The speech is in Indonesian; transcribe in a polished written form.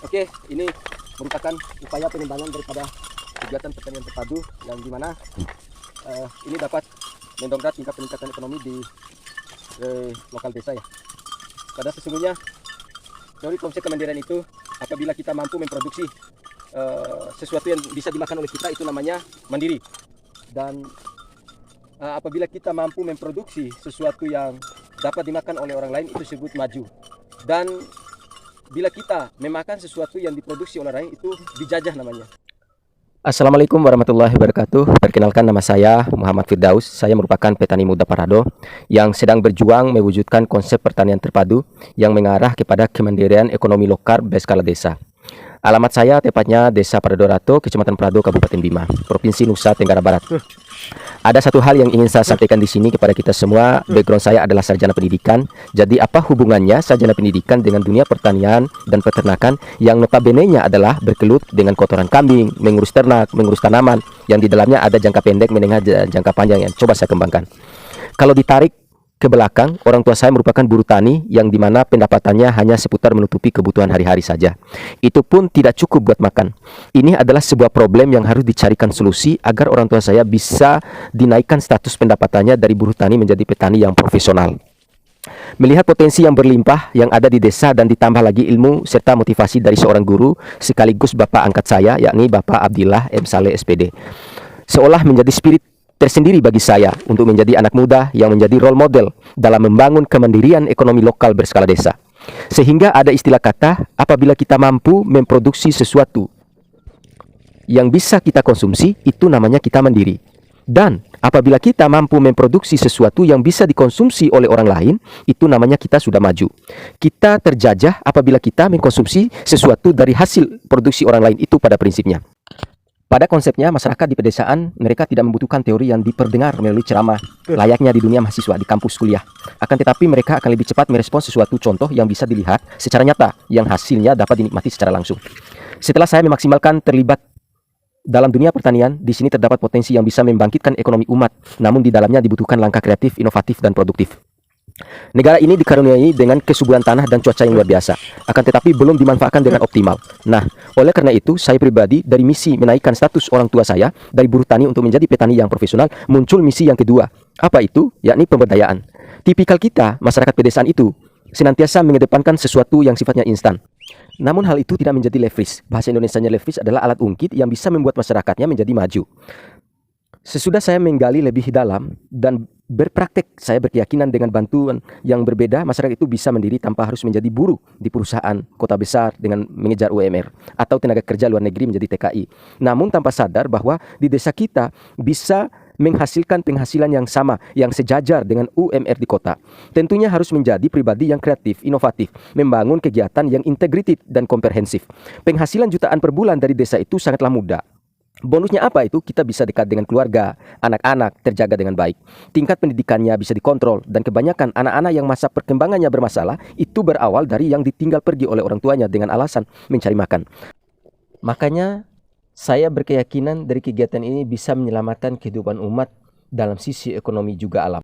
Oke, ini merupakan upaya pengembangan daripada kegiatan pertanian terpadu yang dimana ini dapat mendongkrak tingkat peningkatan ekonomi di lokal desa ya. Pada sesungguhnya teori konsep kemandirian itu apabila kita mampu memproduksi sesuatu yang bisa dimakan oleh kita itu namanya mandiri. Dan apabila kita mampu memproduksi sesuatu yang dapat dimakan oleh orang lain itu disebut maju. Dan bila kita memakan sesuatu yang diproduksi oleh orang lain itu dijajah namanya. Assalamualaikum warahmatullahi wabarakatuh. Perkenalkan, nama saya Muhammad Firdaus. Saya merupakan petani muda Parado yang sedang berjuang mewujudkan konsep pertanian terpadu yang mengarah kepada kemandirian ekonomi lokal berskala desa. Alamat saya tepatnya Desa Parado Rato, Kecamatan Parado, Kabupaten Bima, Provinsi Nusa Tenggara Barat. Ada satu hal yang ingin saya sampaikan di sini kepada kita semua. Background saya adalah sarjana pendidikan. Jadi apa hubungannya sarjana pendidikan dengan dunia pertanian dan peternakan yang notabene-nya adalah berkelut dengan kotoran kambing, mengurus ternak, mengurus tanaman yang di dalamnya ada jangka pendek, menengah, dan jangka panjang yang coba saya kembangkan. Kalau ditarik ke belakang, orang tua saya merupakan buruh tani yang dimana pendapatannya hanya seputar menutupi kebutuhan hari-hari saja. Itu pun tidak cukup buat makan. Ini adalah sebuah problem yang harus dicarikan solusi agar orang tua saya bisa dinaikkan status pendapatannya dari buruh tani menjadi petani yang profesional. Melihat potensi yang berlimpah yang ada di desa dan ditambah lagi ilmu serta motivasi dari seorang guru sekaligus bapak angkat saya, yakni Bapak Abdillah M. Saleh SPD, seolah menjadi spirit tersendiri bagi saya untuk menjadi anak muda yang menjadi role model dalam membangun kemandirian ekonomi lokal berskala desa. Sehingga ada istilah kata, apabila kita mampu memproduksi sesuatu yang bisa kita konsumsi, itu namanya kita mandiri. Dan apabila kita mampu memproduksi sesuatu yang bisa dikonsumsi oleh orang lain, itu namanya kita sudah maju. Kita terjajah apabila kita mengkonsumsi sesuatu dari hasil produksi orang lain, itu pada prinsipnya. Pada konsepnya, masyarakat di pedesaan mereka tidak membutuhkan teori yang diperdengar melalui ceramah layaknya di dunia mahasiswa di kampus kuliah. Akan tetapi mereka akan lebih cepat merespons sesuatu contoh yang bisa dilihat secara nyata yang hasilnya dapat dinikmati secara langsung. Setelah saya memaksimalkan terlibat dalam dunia pertanian, di sini terdapat potensi yang bisa membangkitkan ekonomi umat, namun di dalamnya dibutuhkan langkah kreatif, inovatif, dan produktif. Negara ini dikaruniai dengan kesuburan tanah dan cuaca yang luar biasa, akan tetapi belum dimanfaatkan dengan optimal. Nah, oleh karena itu, saya pribadi dari misi menaikkan status orang tua saya dari buruh tani untuk menjadi petani yang profesional, muncul misi yang kedua. Apa itu? Yakni pemberdayaan. Tipikal kita, masyarakat pedesaan itu, senantiasa mengedepankan sesuatu yang sifatnya instan. Namun hal itu tidak menjadi leverage. Bahasa Indonesianya leverage adalah alat ungkit yang bisa membuat masyarakatnya menjadi maju. Sesudah saya menggali lebih dalam dan berpraktek, saya berkeyakinan dengan bantuan yang berbeda, masyarakat itu bisa mandiri tanpa harus menjadi buruh di perusahaan kota besar dengan mengejar UMR atau tenaga kerja luar negeri menjadi TKI. Namun tanpa sadar bahwa di desa kita bisa menghasilkan penghasilan yang sama, yang sejajar dengan UMR di kota. Tentunya harus menjadi pribadi yang kreatif, inovatif, membangun kegiatan yang integratif dan komprehensif. Penghasilan jutaan per bulan dari desa itu sangatlah mudah. Bonusnya apa itu? Kita bisa dekat dengan keluarga, anak-anak terjaga dengan baik. Tingkat pendidikannya bisa dikontrol dan kebanyakan anak-anak yang masa perkembangannya bermasalah itu berawal dari yang ditinggal pergi oleh orang tuanya dengan alasan mencari makan. Makanya saya berkeyakinan dari kegiatan ini bisa menyelamatkan kehidupan umat dalam sisi ekonomi juga alam.